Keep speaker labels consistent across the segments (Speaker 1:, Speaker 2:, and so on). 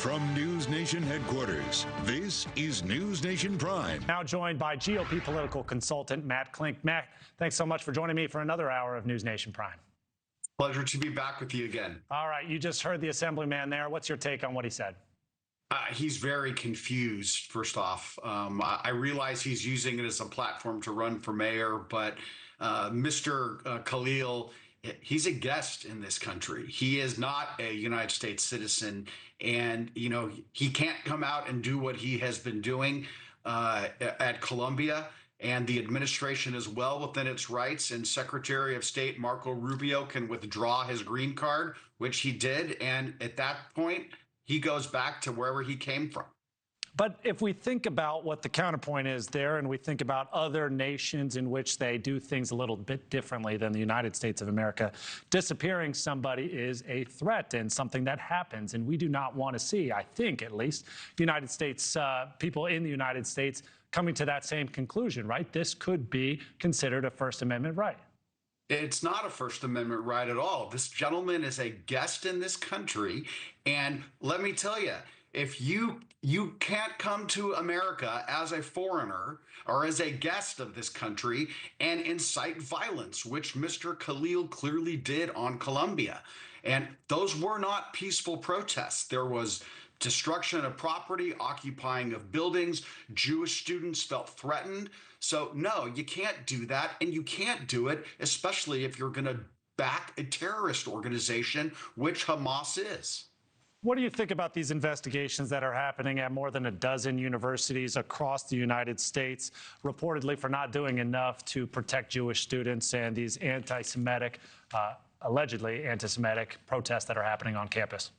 Speaker 1: From NewsNation headquarters, this is NewsNation Prime.
Speaker 2: Now joined by GOP political consultant Matt Klink. Matt, thanks so much for joining me for another hour of NewsNation Prime.
Speaker 3: Pleasure to be back with you again.
Speaker 2: All right, you just heard the assemblyman there. What's your take on what he said?
Speaker 3: He's very confused, first off. I realize he's using it as a platform to run for mayor, but Mr. Khalil, he's a guest in this country. He is not a United States citizen, and he can't come out and do what he has been doing at Columbia. And the administration is well within its rights, and Secretary of State Marco Rubio can withdraw his green card, which he did, and at that point, he goes back to wherever he came from.
Speaker 2: But if we think about what the counterpoint is there, and we think about other nations in which they do things a little bit differently than the United States of America, disappearing somebody is a threat and something that happens. And we do not want to see, I think at least, United States people in the United States coming to that same conclusion, right? This could be considered a First Amendment right.
Speaker 3: It's not a First Amendment right at all. This gentleman is a guest in this country. And let me tell you, if you can't come to America as a foreigner or as a guest of this country and incite violence, which Mr. Khalil clearly did on Columbia. And those were not peaceful protests. There was destruction of property, occupying of buildings. Jewish students felt threatened. So no, you can't do that. And you can't do it, especially if you're going to back a terrorist organization, which Hamas is.
Speaker 2: What do you think about these investigations that are happening at more than a dozen universities across the United States, reportedly for not doing enough to protect Jewish students and these anti-Semitic, allegedly anti-Semitic protests that are happening on campus?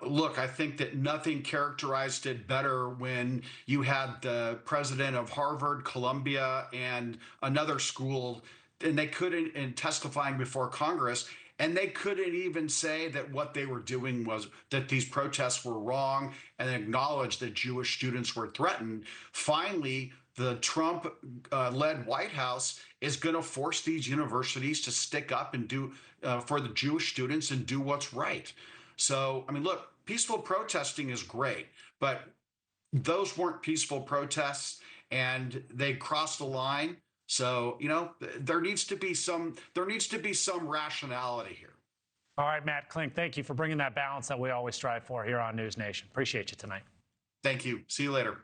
Speaker 3: Look, I think that nothing characterized it better when you had the president of Harvard, Columbia, and another school, and they couldn't, in testifying before Congress, and they couldn't even say that what they were doing was that these protests were wrong and acknowledge that Jewish students were threatened. Finally, the Trump-led White House is going to force these universities to stick up and do for the Jewish students and do what's right. So, I mean, look, peaceful protesting is great, but those weren't peaceful protests and they crossed the line. So, there needs to be some rationality here.
Speaker 2: All right, Matt Klink, thank you for bringing that balance that we always strive for here on News Nation. Appreciate you tonight.
Speaker 3: Thank you. See you later.